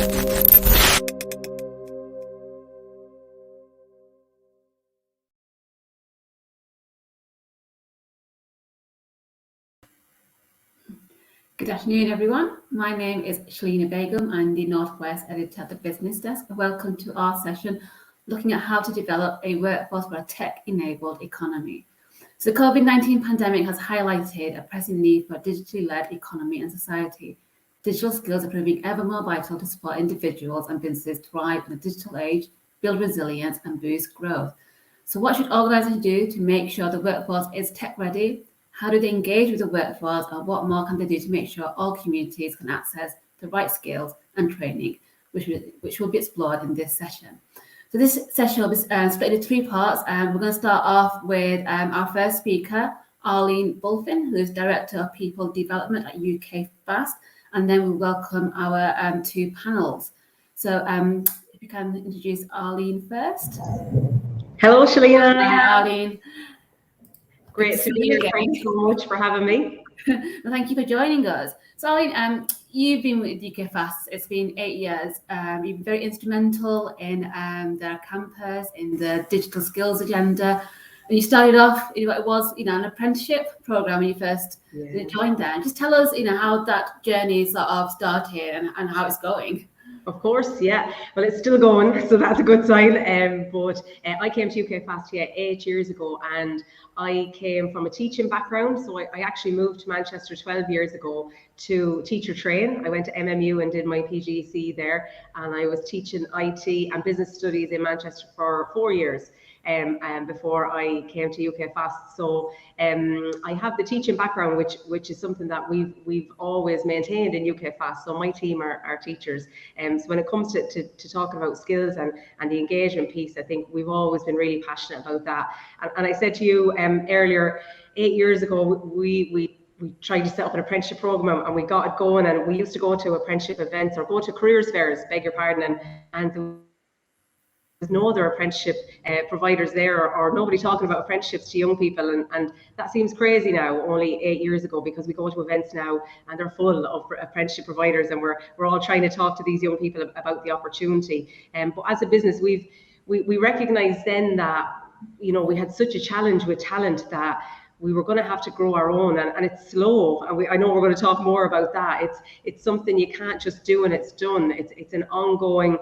Good afternoon, everyone. My name is Shelina Begum. I'm the Northwest Editor at the Business Desk. Welcome to our session looking at how to develop a workforce for a tech-enabled economy. So the COVID-19 pandemic has highlighted a pressing need for a digitally led economy and society. Digital skills are proving ever more vital to support individuals and businesses thrive in a digital age, build resilience, and boost growth. So what should organizations do to make sure the workforce is tech-ready? How do they engage with the workforce, and what more can they do to make sure all communities can access the right skills and training, which will be explored in this session. So this session will be split into three parts. We're going to start off with our first speaker, Arlene Bulfin, who is Director of People Development at UKFast, and then we'll welcome our two panels. So if you can introduce Arlene first. Hello, Shelina. Hi, Arlene. Great to be here. Thank you so much for having me. Well, thank you for joining us. So, Arlene, you've been with UKFast. It's been 8 years. You've been very instrumental in their campus, in the digital skills agenda. And you started off, it was, an apprenticeship program when you first joined there. And just tell us, how that journey sort of started and how it's going. Of course, yeah. Well, it's still going, so that's a good sign. But I came to UKFast 8 years ago, and I came from a teaching background. So I actually moved to Manchester 12 years ago to teacher train. I went to MMU and did my PGCE there, and I was teaching IT and business studies in Manchester for 4 years. Before I came to UKFast. So I have the teaching background, which is something that we've always maintained in UKFast. So my team are teachers. So when it comes to talking about skills and the engagement piece, I think we've always been really passionate about that. And I said to you earlier, 8 years ago, we tried to set up an apprenticeship program and we got it going, and we used to go to apprenticeship events or go to careers fairs, beg your pardon, and there's no other apprenticeship providers there, or nobody talking about apprenticeships to young people, and that seems crazy now, only 8 years ago, because we go to events now and they're full of apprenticeship providers, and we're all trying to talk to these young people about the opportunity. But as a business, we recognized then that we had such a challenge with talent that we were going to have to grow our own, and it's slow, and I know we're going to talk more about that. It's something you can't just do and it's done. It's an ongoing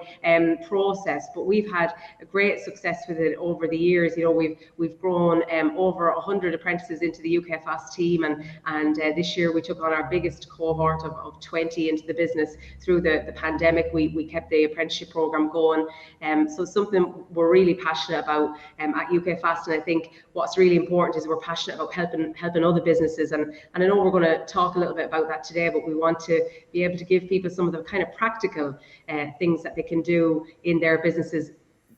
process, but we've had a great success with it over the years. We've grown over 100 apprentices into the UKFast team, and this year we took on our biggest cohort of 20 into the business. Through the pandemic, we kept the apprenticeship program going, so something we're really passionate about at UKFast. And I think what's really important is we're passionate about helping other businesses, and I know we're going to talk a little bit about that today, but we want to be able to give people some of the kind of practical things that they can do in their businesses,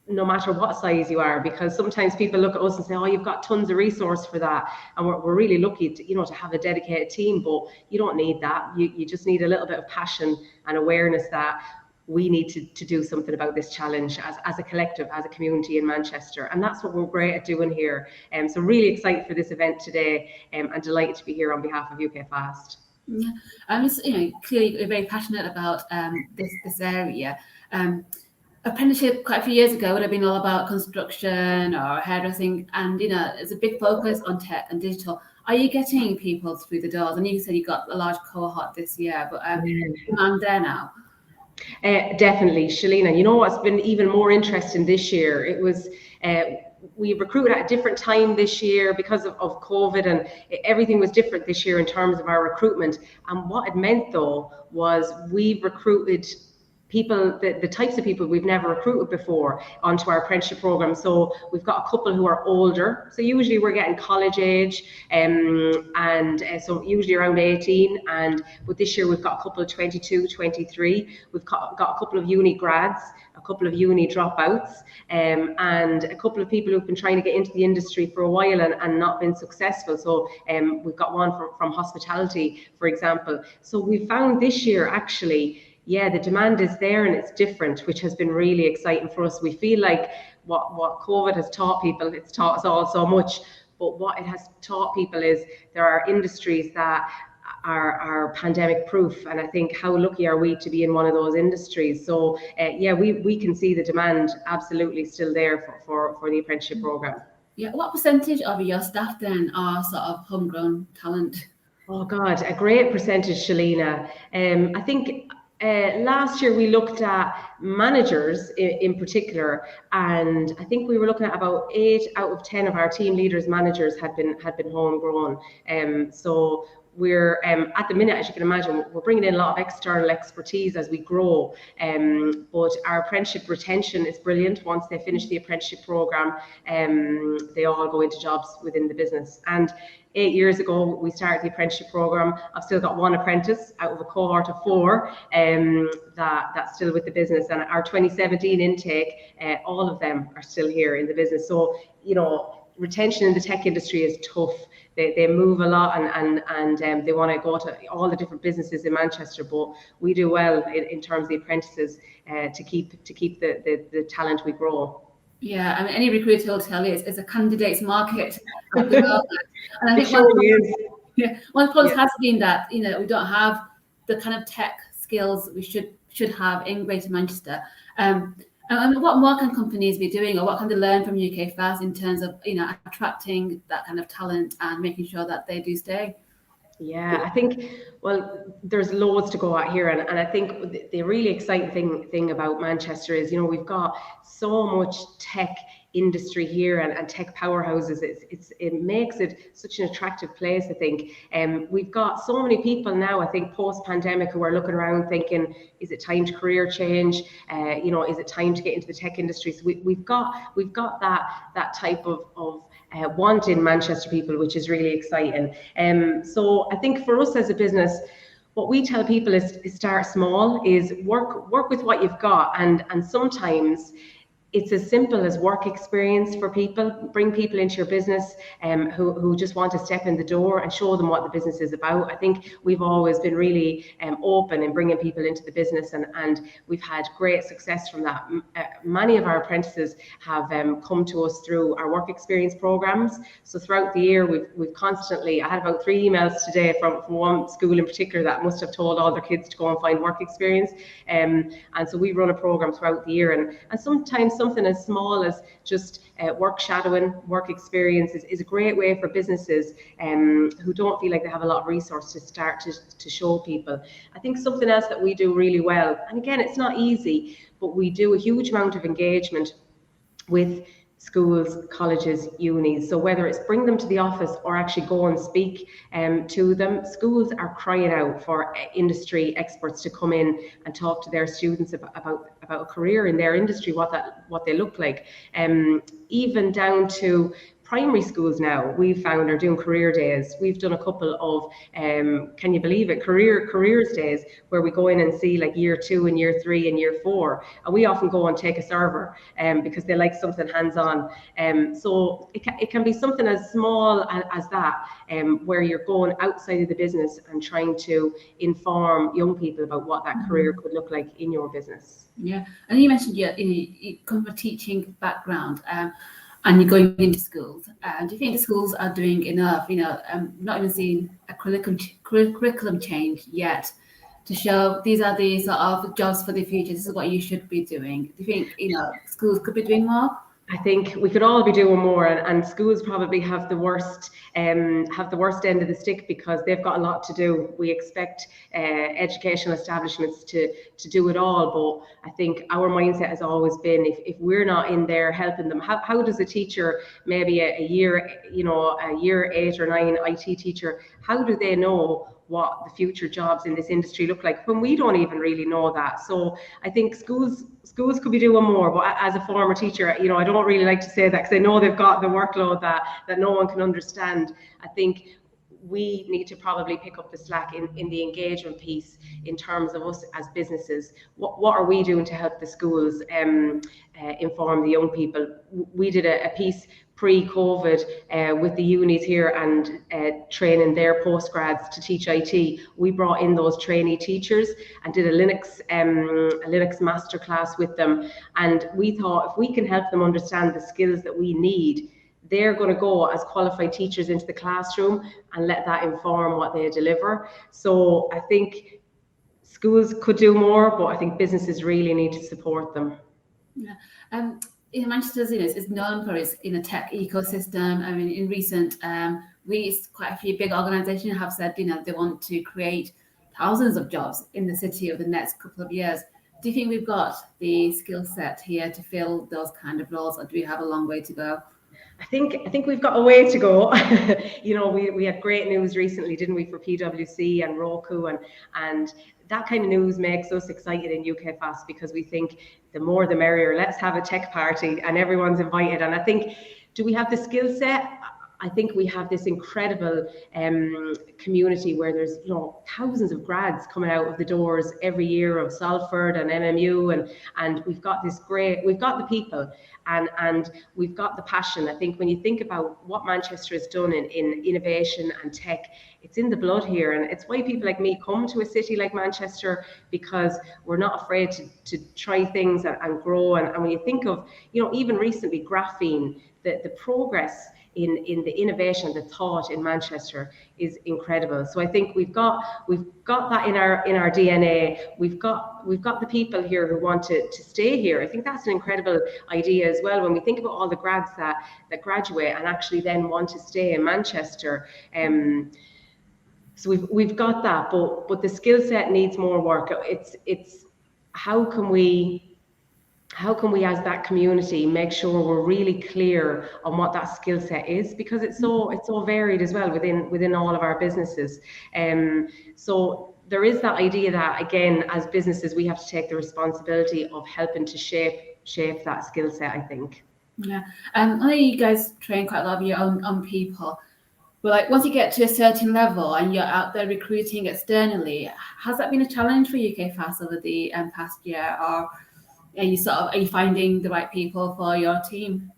no matter what size you are, because sometimes people look at us and say, oh, you've got tons of resource for that, and we're really lucky to have a dedicated team, but you don't need that. You just need a little bit of passion and awareness that we need to do something about this challenge as a collective, as a community in Manchester. And that's what we're great at doing here. So really excited for this event today, and delighted to be here on behalf of UKFast. Yeah, I'm just, clearly very passionate about this area. Apprenticeship quite a few years ago would have been all about construction or hairdressing, and there's a big focus on tech and digital. Are you getting people through the doors? And you said you got a large cohort this year, but I'm there now. Definitely, Shelina. What's been even more interesting this year? It was we recruited at a different time this year because of COVID, and everything was different this year in terms of our recruitment. And what it meant, though, was we recruited people, the types of people we've never recruited before onto our apprenticeship program. So we've got a couple who are older. So usually we're getting college age, and so usually around 18. But this year we've got a couple of 22, 23. We've got a couple of uni grads, a couple of uni dropouts, and a couple of people who've been trying to get into the industry for a while and not been successful. So we've got one from hospitality, for example. So we found this year actually, the demand is there and it's different, which has been really exciting for us. We feel like what COVID has taught people, it's taught us all so much, but what it has taught people is there are industries that are pandemic proof, and I think how lucky are we to be in one of those industries. So yeah, we can see the demand absolutely still there for the apprenticeship program. Yeah, what percentage of your staff then are sort of homegrown talent? Oh God, a great percentage, Shelina. I think last year we looked at managers in particular, and I think we were looking at about 8 out of 10 of our team leaders, managers had been homegrown. So we're at the minute, as you can imagine, we're bringing in a lot of external expertise as we grow. But our apprenticeship retention is brilliant. Once they finish the apprenticeship program, they all go into jobs within the business. And 8 years ago, we started the apprenticeship program. I've still got one apprentice out of a cohort of 4 that's still with the business. And our 2017 intake, all of them are still here in the business. So, you know, retention in the tech industry is tough. They move a lot, and they want to go to all the different businesses in Manchester. But we do well in terms of the apprentices to keep the talent we grow. Yeah, I mean, any recruiter will tell you it's a candidate's market at the moment. And I think one problem has been that, you know, we don't have the kind of tech skills we should have in Greater Manchester. And what more can companies be doing, or what can they learn from UKFast in terms of, you know, attracting that kind of talent and making sure that they do stay? Yeah, I think, well, there's loads to go at here. And I think the really exciting thing about Manchester is, you know, we've got so much tech industry here and tech powerhouses. It makes it such an attractive place, I think. We've got so many people now, I think, post-pandemic, who are looking around thinking, is it time to career change? You know, is it time to get into the tech industry? So we've got that type of want in Manchester people, which is really exciting. So I think for us as a business, what we tell people is start small, is work with what you've got, and sometimes it's as simple as work experience for people. Bring people into your business who just want to step in the door and show them what the business is about. I think we've always been really open in bringing people into the business, and we've had great success from that. Many of our apprentices have come to us through our work experience programs. So throughout the year, we've constantly, I had about 3 emails today from one school in particular that must have told all their kids to go and find work experience. And so we run a program throughout the year, and sometimes something as small as just work shadowing, work experience is a great way for businesses who don't feel like they have a lot of resource to start to show people. I think something else that we do really well, and again, it's not easy, but we do a huge amount of engagement with schools, colleges, unis. So whether it's bring them to the office or actually go and speak to them, schools are crying out for industry experts to come in and talk to their students about a career in their industry, what they look like. Even down to primary schools now, we've found, are doing career days. We've done a couple of, can you believe it, careers days, where we go in and see like year 2 and year 3 and year 4. And we often go and take a server because they like something hands-on. So it can be something as small as that, where you're going outside of the business and trying to inform young people about what that career could look like in your business. Yeah, and you mentioned you come from a teaching background. And you're going into schools. Do you think the schools are doing enough? You know, not even seeing a curriculum change yet to show these are the sort of jobs for the future. This is what you should be doing. Do you think, you know, schools could be doing more? I think we could all be doing more, and schools probably have the worst end of the stick because they've got a lot to do. We expect educational establishments to do it all, but I think our mindset has always been if we're not in there helping them, how does a teacher, maybe a year 8 or 9 IT teacher, how do they know what the future jobs in this industry look like when we don't even really know that? So I think schools could be doing more, but as a former teacher, you know, I don't really like to say that because I know they've got the workload that no one can understand. I think we need to probably pick up the slack in the engagement piece in terms of us as businesses. What are we doing to help the schools inform the young people? We did a piece pre-COVID with the unis here and training their postgrads to teach IT. We brought in those trainee teachers and did a Linux masterclass with them. And we thought if we can help them understand the skills that we need, they're going to go as qualified teachers into the classroom and let that inform what they deliver. So I think schools could do more, but I think businesses really need to support them. Yeah. Manchester is known for its tech ecosystem. I mean, in recent weeks, quite a few big organisations have said they want to create thousands of jobs in the city over the next couple of years. Do you think we've got the skill set here to fill those kind of roles, or do we have a long way to go? I think we've got a way to go. We had great news recently, didn't we, for PwC and Roku, and that kind of news makes us excited in UKFast, because we think the more the merrier. Let's have a tech party and everyone's invited. And I think, do we have the skill set? I think we have this incredible community where there's thousands of grads coming out of the doors every year of Salford and MMU, and we've got the people and we've got the passion. I think when you think about what Manchester has done in innovation and tech, it's in the blood here, and it's why people like me come to a city like Manchester, because we're not afraid to try things and grow. And when you think of even recently graphene, the progress in the innovation, the thought in Manchester is incredible. So I think we've got that in our DNA. We've got the people here who want to stay here. I think that's an incredible idea as well. When we think about all the grads that graduate and actually then want to stay in Manchester, so we've got that, but the skill set needs more work. It's how can we as that community make sure we're really clear on what that skill set is, because it's so varied as well within all of our businesses. So there is that idea that, again, as businesses, we have to take the responsibility of helping to shape that skill set, I think. Yeah. I know you guys train quite a lot of your own people, but like once you get to a certain level and you're out there recruiting externally, has that been a challenge for UKFast over the past year, or are you finding the right people for your team?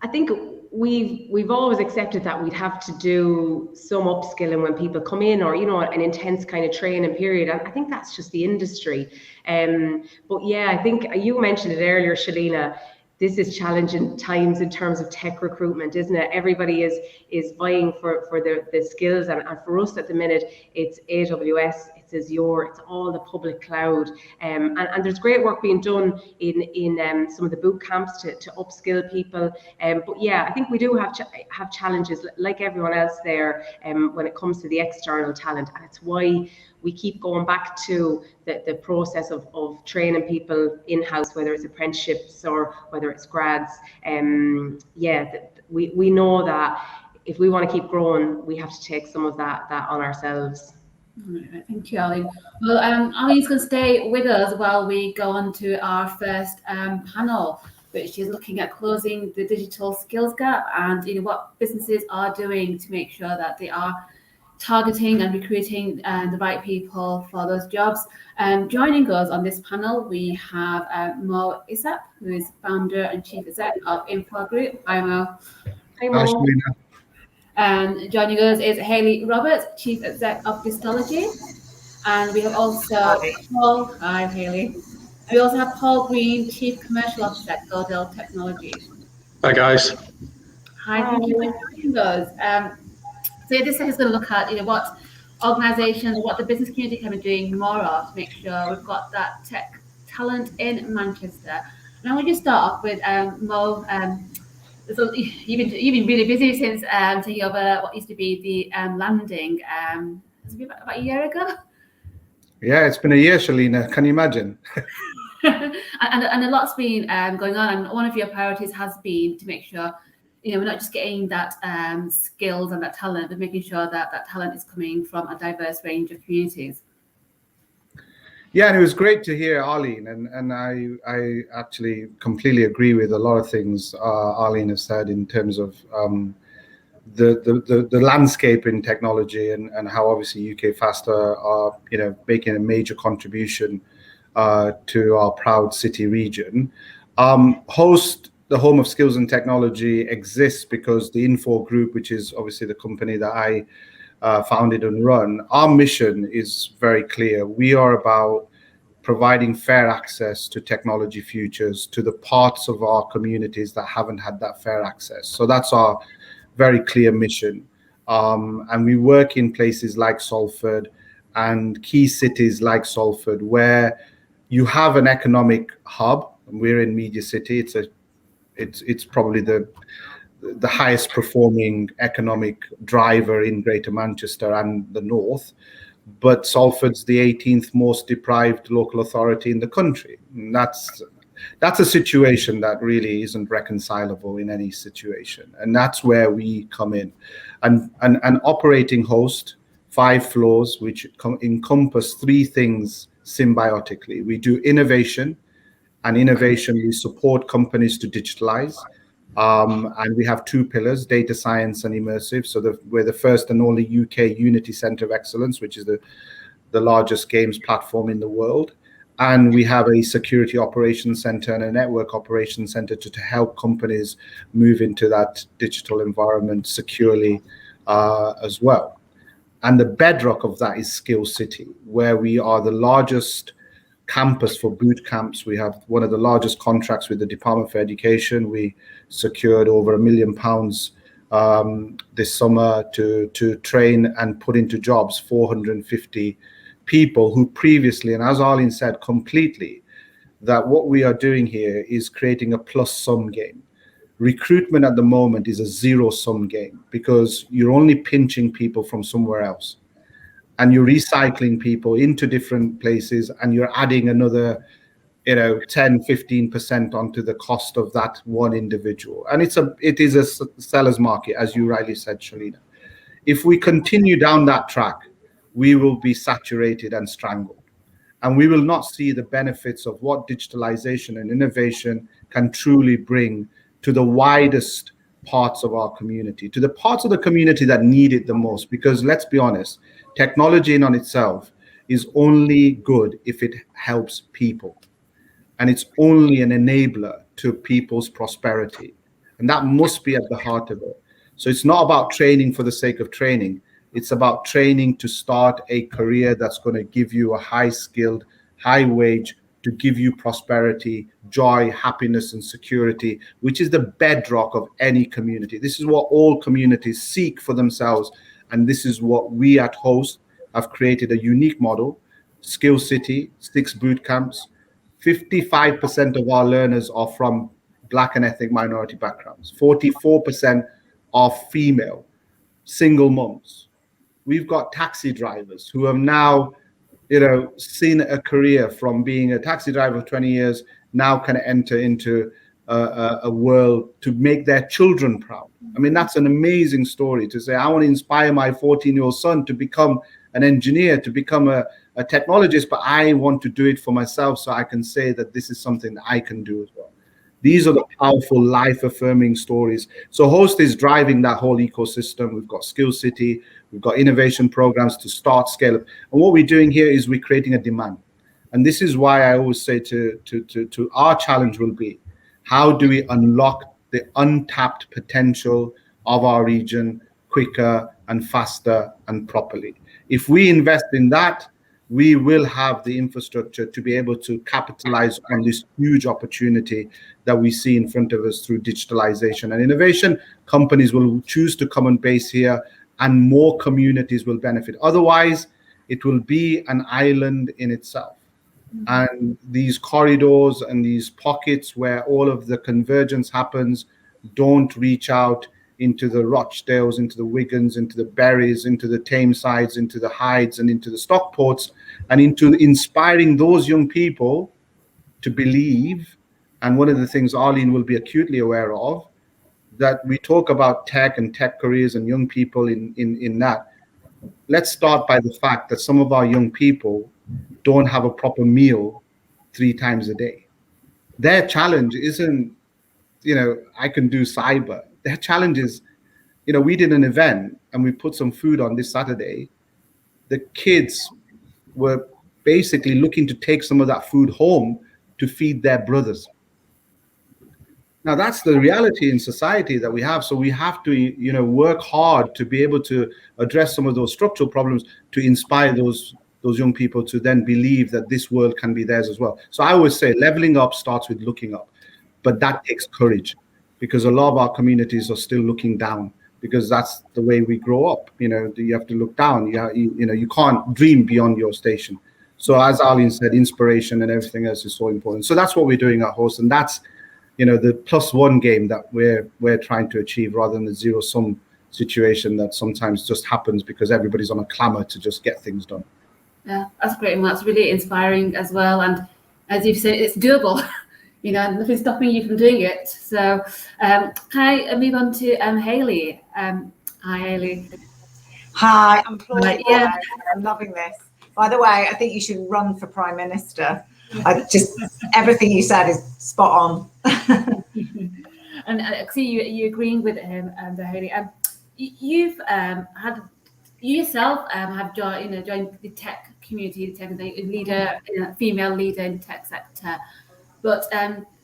I think we've always accepted that we'd have to do some upskilling when people come in, or an intense kind of training period. And I think that's just the industry. But yeah, I think you mentioned it earlier, Shelina. This is challenging times in terms of tech recruitment, isn't it? Everybody is vying for the skills, and for us at the minute, it's AWS, it's Azure, it's all the public cloud, and there's great work being done in some of the boot camps to upskill people. But yeah, I think we do have challenges like everyone else there when it comes to the external talent, and it's why we keep going back to the process of training people in-house, whether it's apprenticeships or whether it's grads. We know that if we want to keep growing, we have to take some of that on ourselves. Right, thank you, Arlene. Well, Arlene's going to stay with us while we go on to our first panel, which is looking at closing the digital skills gap and what businesses are doing to make sure that they are targeting and recruiting the right people for those jobs. Joining us on this panel, we have Isap, who is founder and chief exec of Info Group. Hi, Mo. Hi, Mo. And joining us is Hayley Roberts, chief exec of Dstology. And we have also Paul. Hi, Hayley. We also have Paul Green, chief commercial officer at Godel Technologies. Hi, guys. Hi, thank you for joining us. So this is going to look at what organisations, what the business community can be doing more of to make sure we've got that tech talent in Manchester. And I want you to start off with Mo. So you've been really busy since taking over what used to be the landing. Has it been about a year ago? Yeah, it's been a year, Shelina. Can you imagine? and a lot's been going on, and one of your priorities has been to make sure we're not just getting that skills and that talent, but making sure that that talent is coming from a diverse range of communities. Yeah, and it was great to hear Arlene, and I actually completely agree with a lot of things Arlene has said in terms of the landscape in technology and how obviously UKFast are making a major contribution to our proud city region. The Home of Skills and Technology exists because the Info Group, which is obviously the company that I founded and run, our mission is very clear. We are about providing fair access to technology futures to the parts of our communities that haven't had that fair access. So that's our very clear mission. And we work in places like Salford and key cities like Salford, where you have an economic hub. We're in Media City. It's probably the highest performing economic driver in Greater Manchester and the North. But Salford's the 18th most deprived local authority in the country. And that's a situation that really isn't reconcilable in any situation. And that's where we come in. And an operating host, 5 floors, which encompass 3 things symbiotically. We do innovation, and innovation, we support companies to digitalize. And we have 2 pillars, data science and immersive. So we're the first and only UK Unity Centre of Excellence, which is the largest games platform in the world. And we have a security operations center and a network operations center to help companies move into that digital environment securely as well. And the bedrock of that is Skill City, where we are the largest campus for boot camps. We have one of the largest contracts with the Department for Education. We secured over £1 million this summer to train and put into jobs 450 people who previously, and as Arlene said completely, that what we are doing here is creating a plus-sum game. Recruitment at the moment is a zero-sum game because you're only pinching people from somewhere else. And you're recycling people into different places, and you're adding another, 10-15% onto the cost of that one individual. And it is a seller's market, as you rightly said, Shelina. If we continue down that track, we will be saturated and strangled. And we will not see the benefits of what digitalization and innovation can truly bring to the widest parts of our community, to the parts of the community that need it the most. Because let's be honest, technology in on itself is only good if it helps people. And it's only an enabler to people's prosperity. And that must be at the heart of it. So it's not about training for the sake of training. It's about training to start a career that's going to give you a high-skilled, high-wage, to give you prosperity, joy, happiness, and security, which is the bedrock of any community. This is what all communities seek for themselves. And this is what we at Host have created, a unique model. Skill City, 6 boot camps. 55% of our learners are from Black and ethnic minority backgrounds. 44% are female, single moms. We've got taxi drivers who have now, seen a career from being a taxi driver for 20 years, now can enter into a world to make their children proud. I mean, that's an amazing story to say, I want to inspire my 14-year-old son to become an engineer, to become a technologist, but I want to do it for myself so I can say that this is something that I can do as well. These are the powerful, life-affirming stories. So Host is driving that whole ecosystem. We've got Skill City, we've got innovation programs to start, scale up. And what we're doing here is we're creating a demand. And this is why I always say to our challenge will be, how do we unlock the untapped potential of our region quicker and faster and properly? If we invest in that, we will have the infrastructure to be able to capitalize on this huge opportunity that we see in front of us through digitalization and innovation. Companies will choose to come and base here, and more communities will benefit. Otherwise, it will be an island in itself. And these corridors and these pockets where all of the convergence happens don't reach out into the Rochdales, into the Wigans, into the Berries, into the Tamesides, into the Hydes, and into the Stockports, and into inspiring those young people to believe. And one of the things Arlene will be acutely aware of, that we talk about tech and tech careers and young people in that. Let's start by the fact that some of our young people don't have a proper meal 3 times a day. Their challenge isn't, I can do cyber. Their challenge is, we did an event and we put some food on this Saturday. The kids were basically looking to take some of that food home to feed their brothers. Now, that's the reality in society that we have. So we have to, work hard to be able to address some of those structural problems to inspire those those young people to then believe that this world can be theirs as well. So I always say leveling up starts with looking up, but that takes courage, because a lot of our communities are still looking down, because that's the way we grow up. You have to look down. You can't dream beyond your station. So as Arlene said, inspiration and everything else is so important. So that's what we're doing at Host, and that's the +1 game that we're trying to achieve, rather than the zero-sum situation that sometimes just happens because everybody's on a clamor to just get things done. Yeah, that's great, and that's really inspiring as well. And as you've said, it's doable. Nothing's stopping you from doing it. So can I move on to Hayley? Hi, Hayley. Hi, I'm applauding. Yeah. I'm loving this. By the way, I think you should run for Prime Minister. Everything you said is spot on. And I see you agreeing with him, Hayley. You've you yourself have joined the tech community, the tech leader, female leader in the tech sector. But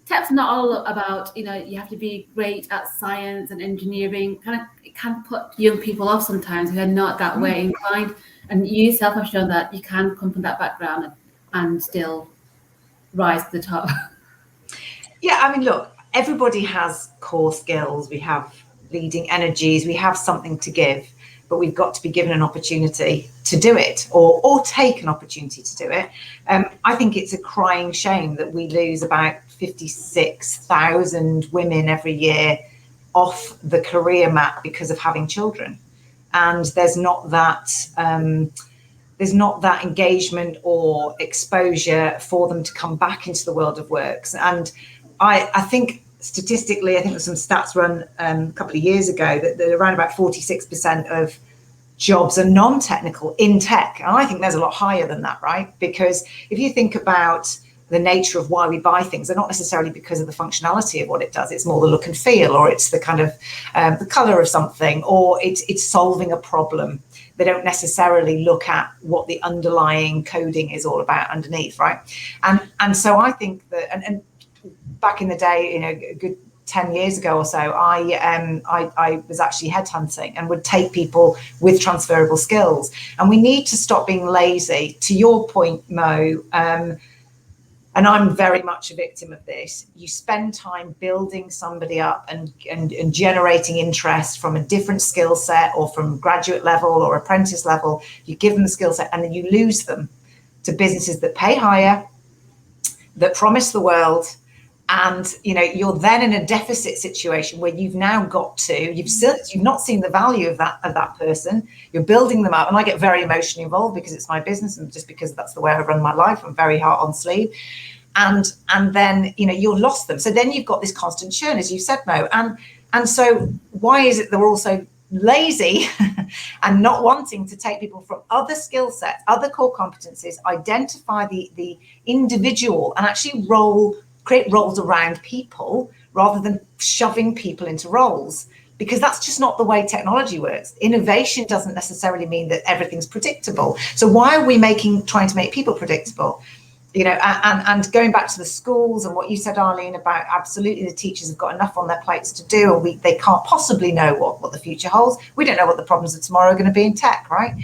tech's not all about, you have to be great at science and engineering. It can put young people off sometimes who are not that way inclined. And you yourself have shown that you can come from that background and still rise to the top. Yeah, I mean, look, everybody has core skills. We have leading energies. We have something to give, but we've got to be given an opportunity to do it, or take an opportunity to do it. I think it's a crying shame that we lose about 56,000 women every year off the career map because of having children, and there's not that engagement or exposure for them to come back into the world of works. And I think statistically, I think there's some stats run a couple of years ago that around about 46% of jobs are non-technical in tech. And I think there's a lot higher than that, right? Because if you think about the nature of why we buy things, they're not necessarily because of the functionality of what it does. It's more the look and feel, or it's the kind of the color of something, or it's solving a problem. They don't necessarily look at what the underlying coding is all about underneath, right? And so I think that, and back in the day, a good 10 years ago or so, I was actually headhunting and would take people with transferable skills. And we need to stop being lazy. To your point, Mo, and I'm very much a victim of this. You spend time building somebody up and generating interest from a different skill set, or from graduate level or apprentice level. You give them the skill set and then you lose them to businesses that pay higher, that promise the world. And you're then in a deficit situation where you've now got to, you've not seen the value of that person. You're building them up, and I get very emotionally involved because it's my business, and just because that's the way I run my life. I'm very heart on sleeve, and then you're lost them. So then you've got this constant churn, as you said, Mo. And so why is it that we're also lazy and not wanting to take people from other skill sets, other core competencies, identify the individual, and actually create roles around people rather than shoving people into roles? Because that's just not the way technology works. Innovation doesn't necessarily mean that everything's predictable. So why are we trying to make people predictable? And going back to the schools and what you said, Arlene, about absolutely the teachers have got enough on their plates to do, and they can't possibly know what the future holds. We don't know what the problems of tomorrow are going to be in tech, right?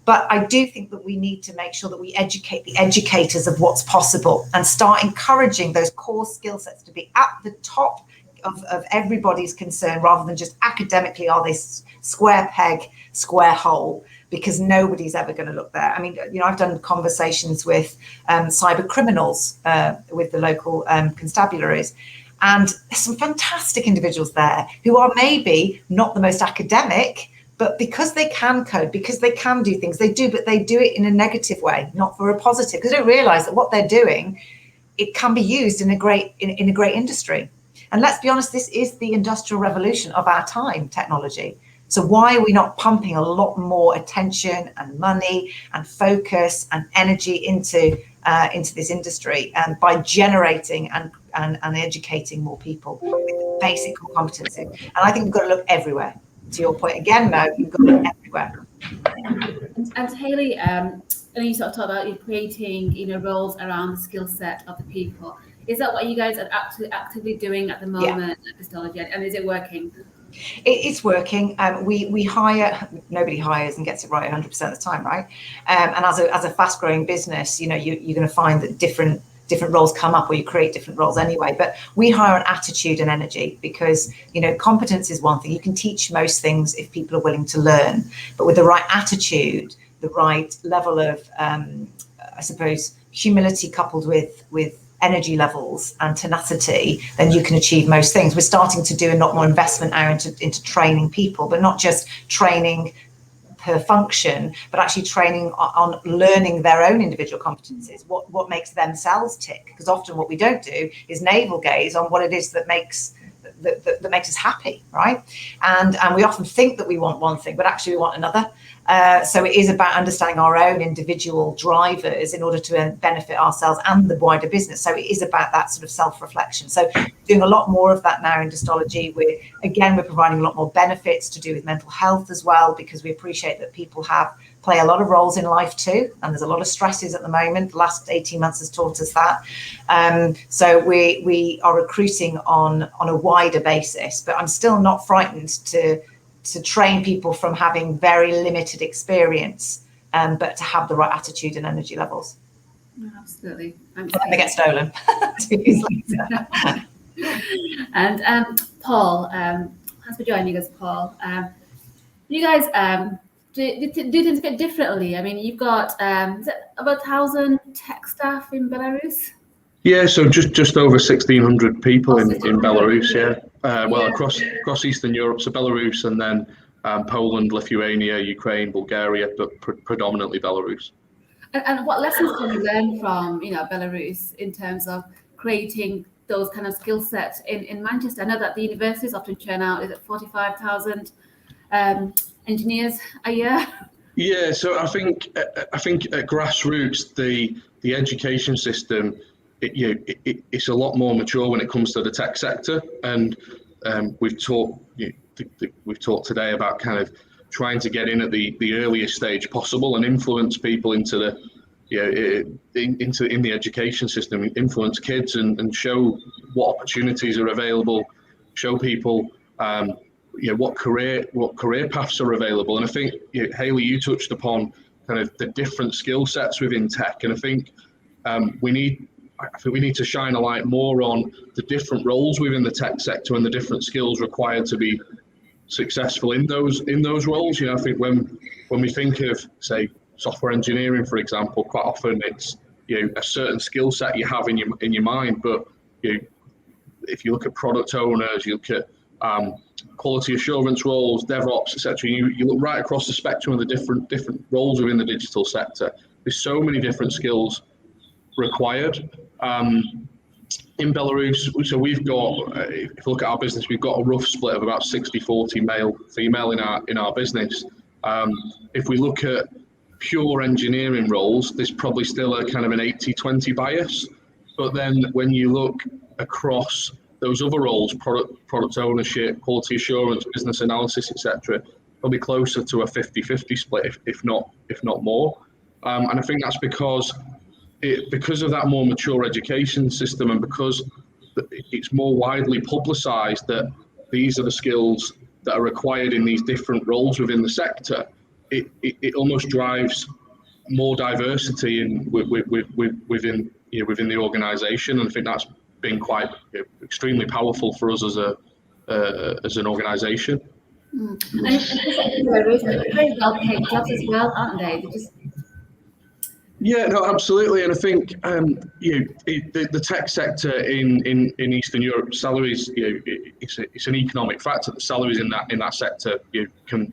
But I do think that we need to make sure that we educate the educators of what's possible, and start encouraging those core skill sets to be at the top of everybody's concern, rather than just academically, are they square peg, square hole, because nobody's ever going to look there. I mean, I've done conversations with cyber criminals, with the local constabularies, and there's some fantastic individuals there who are maybe not the most academic, but because they can code, because they can do things, they do, but they do it in a negative way, not for a positive, because they don't realize that what they're doing, it can be used in a great industry. And let's be honest, this is the industrial revolution of our time, technology. So why are we not pumping a lot more attention and money and focus and energy into this industry, and by generating and educating more people with basic competency? And I think we've got to look everywhere. To your point again, Mo, you've got to look everywhere. And Hayley, you sort of talk about creating, roles around the skill set of the people. Is that what you guys are actively doing at the moment at Dstology, and is it working? It's working. We hire. Nobody hires and gets it right 100% of the time, right? And as a fast growing business, you're going to find that different roles come up, or you create different roles anyway. But we hire on attitude and energy, because competence is one thing. You can teach most things if people are willing to learn, but with the right attitude, the right level of I suppose humility coupled with energy levels and tenacity, then you can achieve most things. We're starting to do a lot more investment now into training people, but not just training per function, but actually training on learning their own individual competencies, what makes themselves tick. Because often what we don't do is navel gaze on what it is that makes us happy, right? And we often think that we want one thing, but actually we want another. So it is about understanding our own individual drivers in order to benefit ourselves and the wider business. So it is about that sort of self-reflection. So doing a lot more of that now in Dstology. We're providing a lot more benefits to do with mental health as well, because we appreciate that people play a lot of roles in life too, and there's a lot of stresses at the moment. The last 18 months has taught us that. So we are recruiting on a wider basis, but I'm still not frightened to train people from having very limited experience, but to have the right attitude and energy levels. Absolutely. And then they get stolen 2 years later. And Paul, thanks for joining us, Paul. You guys do things a bit differently. I mean, you've got is it about 1,000 tech staff in Belarus? Yeah, so just over 1,600 people in Belarus. Yeah, across Eastern Europe, so Belarus, and then Poland, Lithuania, Ukraine, Bulgaria, but predominantly Belarus. And what lessons can you learn from Belarus in terms of creating those kind of skill sets in Manchester? I know that the universities often churn out 45,000 engineers a year. Yeah, so I think at grassroots the education system, it's a lot more mature when it comes to the tech sector, and we've talked today about kind of trying to get in at the earliest stage possible and influence people into in the education system, influence kids and show what opportunities are available, show people what career paths are available. And I think Hayley, you touched upon kind of the different skill sets within tech, and I think we need to shine a light more on the different roles within the tech sector and the different skills required to be successful in those roles. I think when we think of, say, software engineering, for example, quite often it's a certain skill set you have in your mind, but if you look at product owners, you look at quality assurance roles, DevOps, etc. You look right across the spectrum of the different roles within the digital sector. There's so many different skills required. In Belarus, so we've got, if you look at our business, we've got a rough split of about 60-40 male-female in our business. If we look at pure engineering roles, there's probably still a kind of an 80-20 bias. But then when you look across those other roles, product ownership, quality assurance, business analysis, etc., probably closer to a 50-50 split, if not more. And I think that's because of that more mature education system, and because it's more widely publicised that these are the skills that are required in these different roles within the sector, it almost drives more diversity within the organisation, and I think that's been quite extremely powerful for us as an organisation. And they're very well paid jobs as well, aren't they? Yeah, no, absolutely, and I think the tech sector in Eastern Europe, salaries, it's an economic factor. The salaries in that sector can,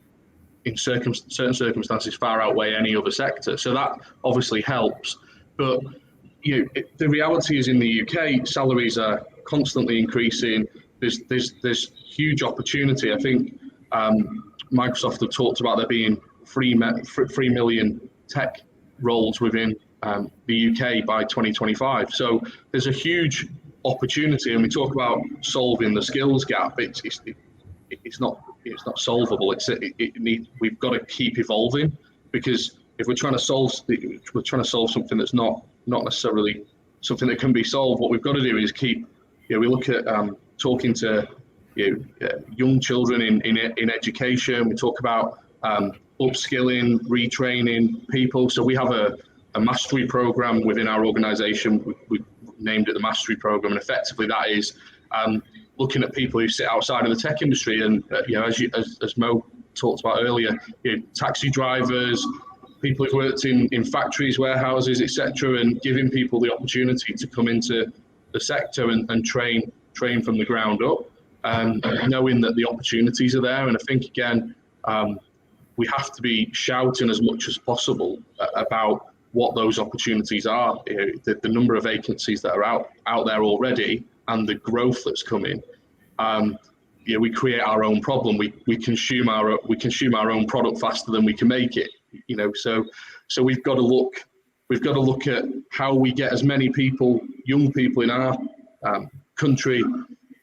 in certain circumstances, far outweigh any other sector. So that obviously helps. But the reality is, in the UK, salaries are constantly increasing. There's huge opportunity. I think Microsoft have talked about there being 3 million tech roles within the UK by 2025. So there's a huge opportunity, and we talk about solving the skills gap. It's not solvable. We've got to keep evolving, because if we're trying to solve something that's not necessarily something that can be solved, what we've got to do is keep. We look at talking to young children in education. We talk about upskilling, retraining people. So we have a mastery program within our organisation. We named it the mastery program, and effectively that is looking at people who sit outside of the tech industry, and as Mo talked about earlier, taxi drivers, people who've worked in factories, warehouses, etc., and giving people the opportunity to come into the sector and train from the ground up, knowing that the opportunities are there. And I think again, we have to be shouting as much as possible about what those opportunities are. The number of vacancies that are out there already, and the growth that's coming. We create our own problem. We consume our own product faster than we can make it. So we've got to look at how we get as many people, young people in our country,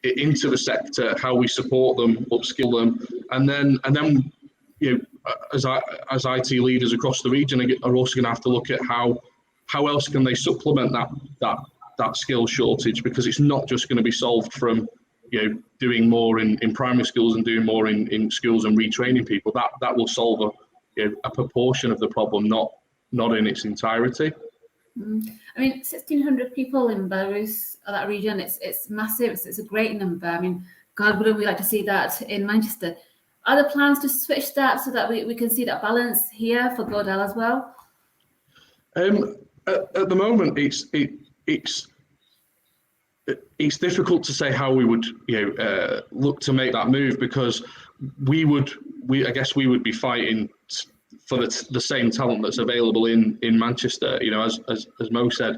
into the sector, how we support them, upskill them, and then as IT leaders across the region are also going to have to look at how else can they supplement that skill shortage, because it's not just going to be solved from doing more in primary schools and doing more in schools and retraining people. That will solve a proportion of the problem, not in its entirety. I mean, 1,600 people in Belarus, or that region, it's massive. It's a great number. I mean, God, wouldn't we like to see that in Manchester? Are there plans to switch that so that we can see that balance here for Godel as well? At the moment, it's difficult to say how we would look to make that move, because I guess we would be fighting for the same talent that's available in Manchester. As Mo said,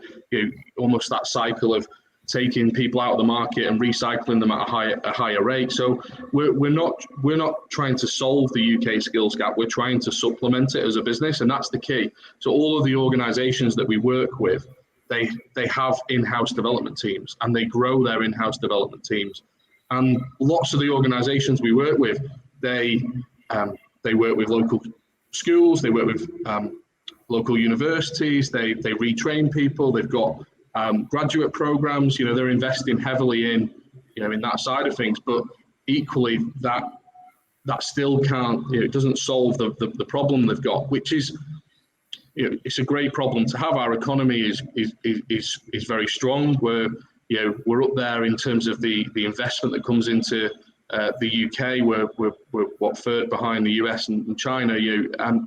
almost that cycle of taking people out of the market and recycling them at a higher rate. So we're not trying to solve the UK skills gap. We're trying to supplement it as a business, and that's the key. So all of the organisations that we work with, they have in-house development teams, and they grow their in-house development teams. And lots of the organisations we work with, they work with local schools, they work with local universities, they retrain people, they've got graduate programs. They're investing heavily in that side of things, but equally that still can't, it doesn't solve the problem they've got, which is, it's a great problem to have. Our economy is very strong. We're up there in terms of the investment that comes into the UK. We're third behind the US and China.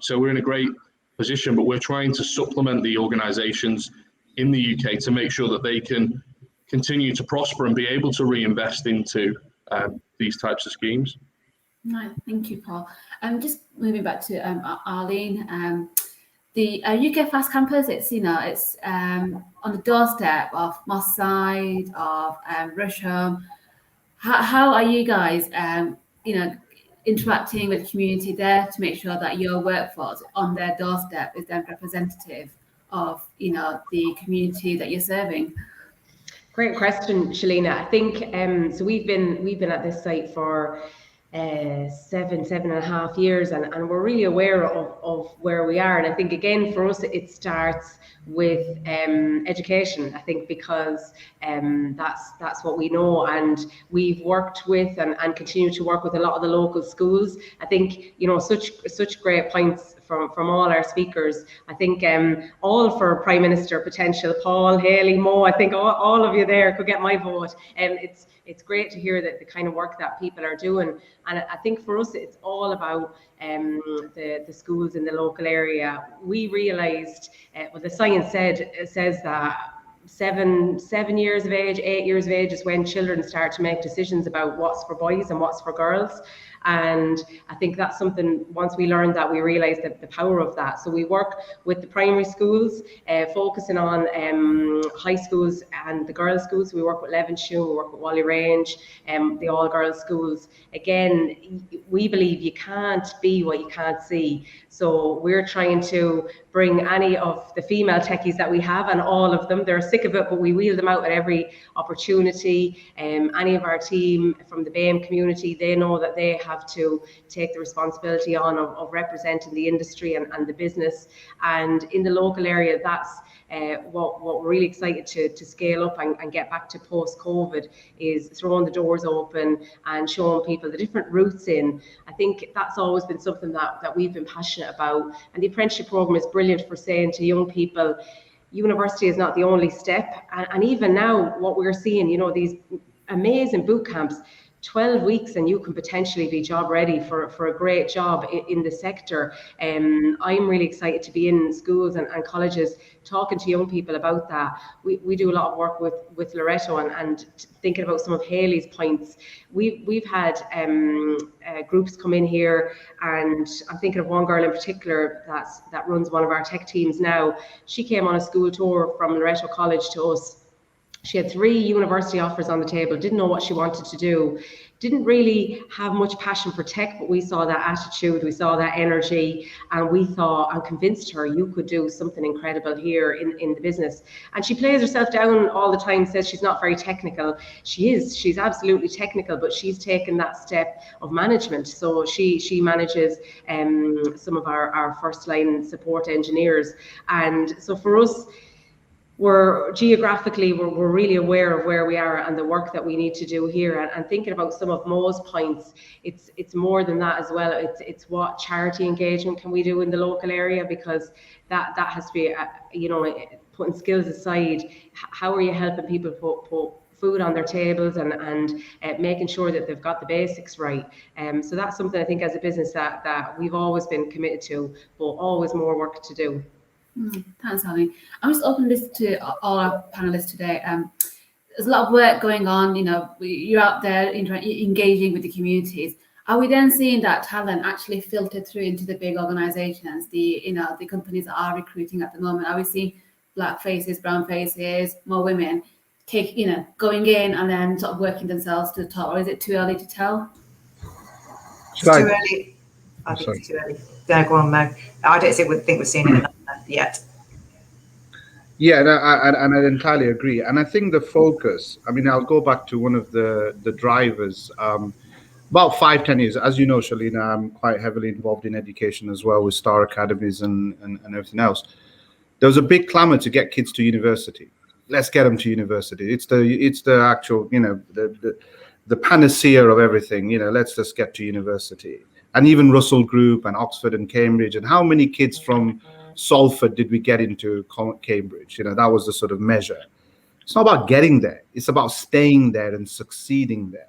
So we're in a great position, but we're trying to supplement the organisations in the UK to make sure that they can continue to prosper and be able to reinvest into these types of schemes. Right, thank you, Paul. Just moving back to Arlene. The UKFast campus, it's on the doorstep of Moss Side, of Rusholme. How are you guys, interacting with the community there to make sure that your workforce on their doorstep is then representative of the community that you're serving? Great question, Shelina. I think so. We've been at this site for 7.5 years, and we're really aware of where we are. And I think again for us it starts with education. I think because that's what we know, and we've worked with and continue to work with a lot of the local schools. I think such great points from all our speakers. I think all for Prime Minister potential, Paul, Hayley, Mo. I think all of you there could get my vote. It's great to hear that the kind of work that people are doing. And I think for us, it's all about the schools in the local area. We realised, the science says that 7 years of age, 8 years of age is when children start to make decisions about what's for boys and what's for girls. And I think that's something, once we learned that, we realised that the power of that. So we work with the primary schools, focusing on high schools and the girls' schools. We work with Levenshulme, we work with Wally Range, the all-girls schools. Again, we believe you can't be what you can't see. So we're trying to bring any of the female techies that we have, and all of them, they're sick of it, but we wheel them out at every opportunity. Any of our team from the BAME community, they know that they have to take the responsibility on of representing the industry and the business. And in the local area, what we're really excited to scale up and get back to post-COVID is throwing the doors open and showing people the different routes in. I think that's always been something that we've been passionate about. And the apprenticeship program is brilliant for saying to young people, university is not the only step. And even now, what we're seeing, these amazing boot camps, 12 weeks and you can potentially be job ready for a great job in the sector. I'm really excited to be in schools and colleges talking to young people about that. We do a lot of work with Loretto and thinking about some of Hayley's points. We've had groups come in here, and I'm thinking of one girl in particular that runs one of our tech teams now. She came on a school tour from Loretto College to us. She had 3 university offers on the table, didn't know what she wanted to do, didn't really have much passion for tech, but we saw that attitude, we saw that energy, and we thought and convinced her you could do something incredible here in the business. And she plays herself down all the time, says she's not very technical. She's absolutely technical, but she's taken that step of management. So she manages some of our first line support engineers. And so for us, we're really aware of where we are and the work that we need to do here, and thinking about some of Mo's points, it's more than that as well. It's what charity engagement can we do in the local area, because that has to be putting skills aside, how are you helping people put food on their tables and making sure that they've got the basics right. So that's something I think as a business that we've always been committed to, but always more work to do. Thanks, Arlene. I'm just opening this to all our panelists today. There's a lot of work going on. You're out there engaging with the communities. Are we then seeing that talent actually filter through into the big organisations, the companies that are recruiting at the moment? Are we seeing black faces, brown faces, more women going in and then sort of working themselves to the top, or is it too early to tell? It's too early. I think it's too early. Go on, Mo. I don't think we're seeing it yet. Yeah, and I entirely agree. And I think the focus, I'll go back to one of the drivers. About 5-10 years, as you know, Shelina, I'm quite heavily involved in education as well with Star Academies and everything else. There was a big clamor to get kids to university. Let's get them to university. It's the actual, the panacea of everything. Let's just get to university. And even Russell Group and Oxford and Cambridge, and how many kids from Salford did we get into Cambridge? That was the sort of measure. It's not about getting there. It's about staying there and succeeding there.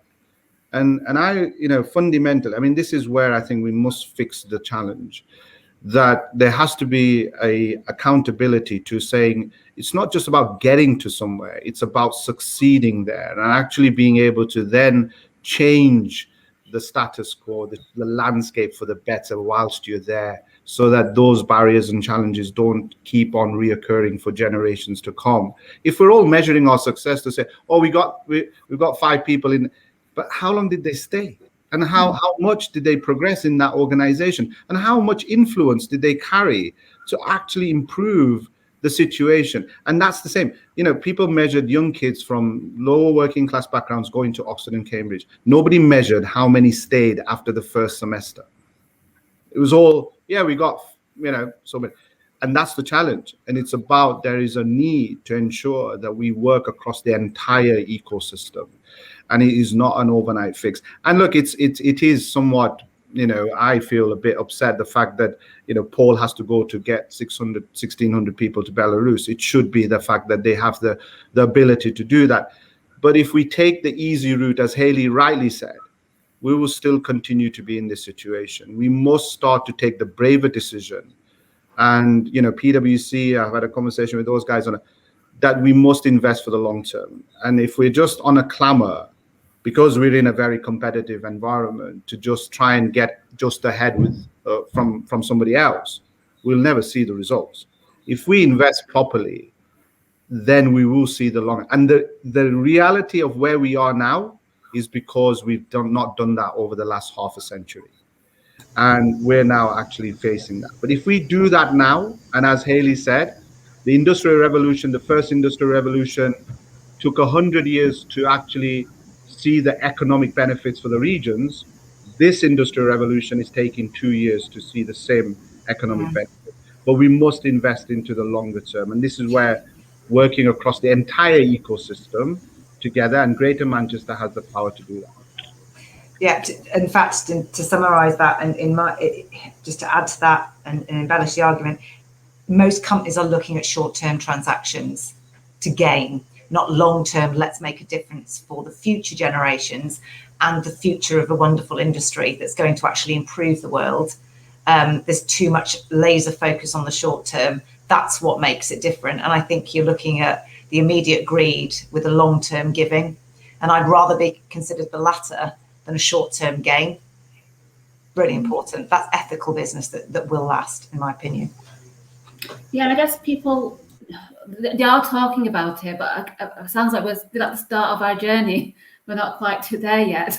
And I, fundamentally, this is where I think we must fix the challenge, that there has to be a accountability to saying it's not just about getting to somewhere. It's about succeeding there and actually being able to then change the status quo, the landscape for the better whilst you're there, so that those barriers and challenges don't keep on reoccurring for generations to come. If we're all measuring our success to say, oh, we've got 5 people in, but how long did they stay? And how much did they progress in that organization? And how much influence did they carry to actually improve the situation? And that's the same. People measured young kids from lower working class backgrounds going to Oxford and Cambridge. Nobody measured how many stayed after the first semester. It was all, we got, so many. And that's the challenge. And it's about, there is a need to ensure that we work across the entire ecosystem. And it is not an overnight fix. And look, it is somewhat, I feel a bit upset the fact that, Paul has to go to get 1,600 people to Belarus. It should be the fact that they have the ability to do that. But if we take the easy route, as Hayley rightly said, we will still continue to be in this situation. We must start to take the braver decision. And, PwC, I've had a conversation with those guys on it, that we must invest for the long term. And if we're just on a clamor, because we're in a very competitive environment, to just try and get just ahead with from somebody else, we'll never see the results. If we invest properly, then we will see the long. And the reality of where we are now is because we've not done that over the last half a century. And we're now actually facing that. But if we do that now, and as Hayley said, the Industrial Revolution, the first Industrial Revolution, took 100 years to actually see the economic benefits for the regions. This Industrial Revolution is taking 2 years to see the same economic benefit. but we must invest into the longer term. And this is where working across the entire ecosystem together, and Greater Manchester has the power to do that. Yeah, in fact, to summarise that, and just to add to that and embellish the argument, most companies are looking at short-term transactions to gain, not long-term, let's make a difference for the future generations and the future of a wonderful industry that's going to actually improve the world. There's too much laser focus on the short term. That's what makes it different. And I think you're looking at the immediate greed with a long-term giving. And I'd rather be considered the latter than a short-term gain. Really important. That's ethical business that will last, in my opinion. Yeah, and I guess people, they are talking about it, but it sounds like we're at the start of our journey. We're not quite to there yet.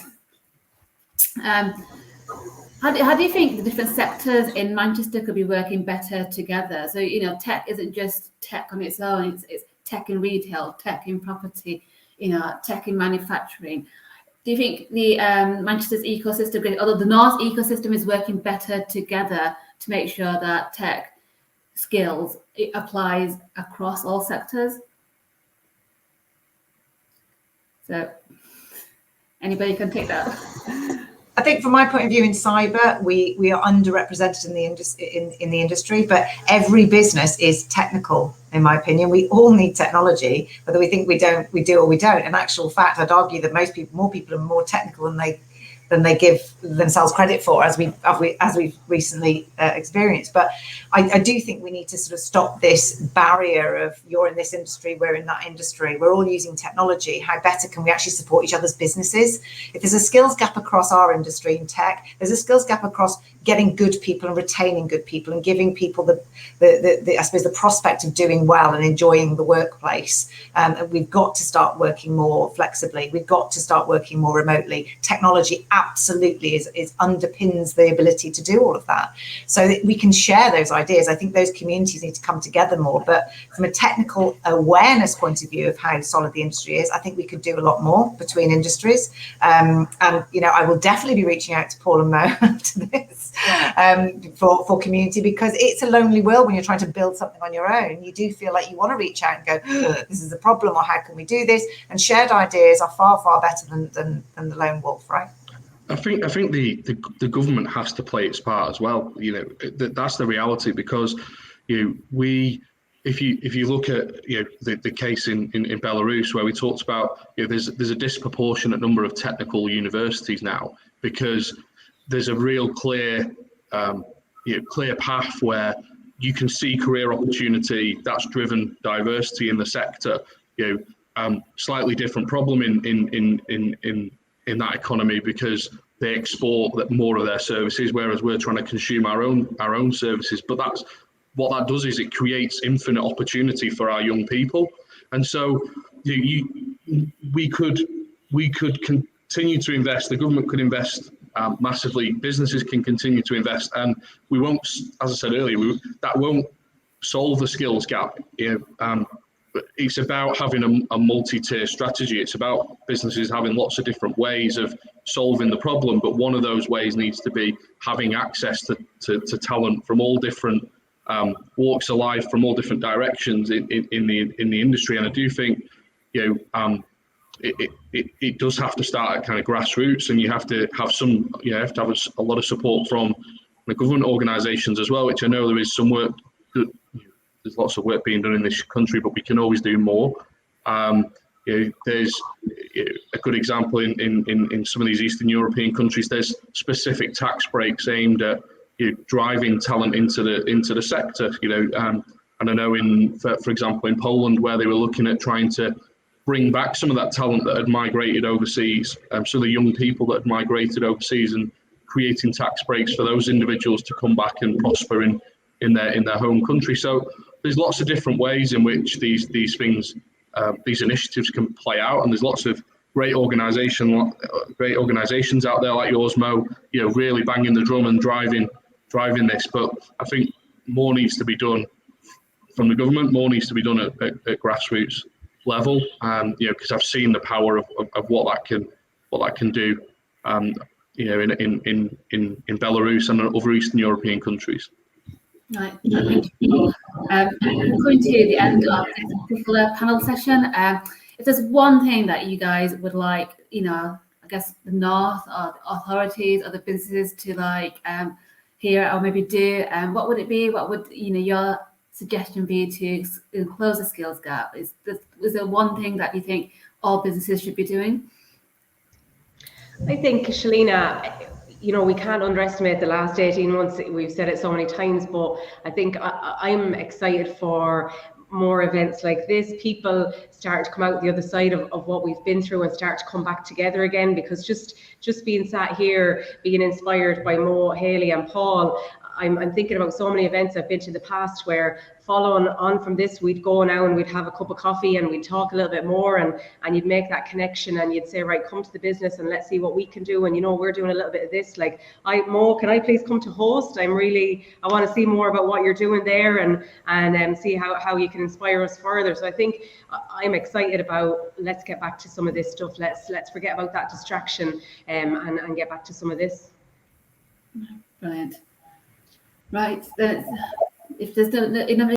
How do you think the different sectors in Manchester could be working better together? So, tech isn't just tech on its own, it's tech in retail, tech in property, tech in manufacturing. Do you think the Manchester's ecosystem, although the North ecosystem, is working better together to make sure that tech skills, it applies across all sectors? So anybody can take that. I think from my point of view in cyber, we are underrepresented in the industry, but every business is technical, in my opinion. We all need technology, whether we think we do or we don't. In actual fact, I'd argue that more people are more technical than they give themselves credit for, as we've recently experienced. But I do think we need to sort of stop this barrier of you're in this industry, we're in that industry. We're all using technology. How better can we actually support each other's businesses? If there's a skills gap across our industry in tech, there's a skills gap across getting good people and retaining good people and giving people the I suppose the prospect of doing well and enjoying the workplace. And we've got to start working more flexibly. We've got to start working more remotely. Technology absolutely is underpins the ability to do all of that, so that we can share those ideas. I think those communities need to come together more. But from a technical awareness point of view of how solid the industry is, I think we could do a lot more between industries. And I will definitely be reaching out to Paul and Mo after this for community, because it's a lonely world when you're trying to build something on your own. You do feel like you want to reach out and go, this is a problem, or how can we do this? And shared ideas are far, far better than the lone wolf, right? I think the government has to play its part as well. That's the reality, because if you look at the case in Belarus, where we talked about there's a disproportionate number of technical universities now, because there's a real clear path where you can see career opportunity that's driven diversity in the sector. Slightly different problem in that economy, because they export more of their services, whereas we're trying to consume our own services. But that's what that does, is it creates infinite opportunity for our young people. And so we could continue to invest. The government could invest massively. Businesses can continue to invest, and we won't, as I said earlier, that won't solve the skills gap. It's about having a multi-tier strategy. It's about businesses having lots of different ways of solving the problem, but one of those ways needs to be having access to talent from all different walks of life, from all different directions in the industry. And I do think it does have to start at kind of grassroots, and you have to have a lot of support from the government organisations as well, which I know there is some work. There's lots of work being done in this country, but we can always do more. There's a good example in some of these Eastern European countries. There's specific tax breaks aimed at driving talent into the sector. And I know for example in Poland, where they were looking at trying to bring back some of that talent that had migrated overseas, some of the young people that had migrated overseas, and creating tax breaks for those individuals to come back and prosper in their home country. So there's lots of different ways in which these things, these initiatives can play out, and there's lots of great organisations out there like yours, Mo, really banging the drum and driving this. But I think more needs to be done from the government, more needs to be done at grassroots level, because I've seen the power of what that can do, in Belarus and other Eastern European countries. Right, thank you. We're coming to the end of this particular panel session. If there's one thing that you guys would like, I guess the North or the authorities or the businesses to hear or maybe do, what would it be? What would your suggestion be to close the skills gap? Is there one thing that you think all businesses should be doing? I think, Shelina, we can't underestimate the last 18 months. We've said it so many times, but I think I'm excited for more events like this. People start to come out the other side of what we've been through and start to come back together again, because just being sat here, being inspired by Mo, Hayley and Paul, I'm thinking about so many events I've been to in the past where following on from this, we'd go now and we'd have a cup of coffee and we'd talk a little bit more, and you'd make that connection and you'd say, right, come to the business and let's see what we can do. And we're doing a little bit of this. Like, Mo, can I please come to host? I want to see more about what you're doing there and see how you can inspire us further. So I think I'm excited about, let's get back to some of this stuff. Let's forget about that distraction and get back to some of this. Brilliant. Right, if there's no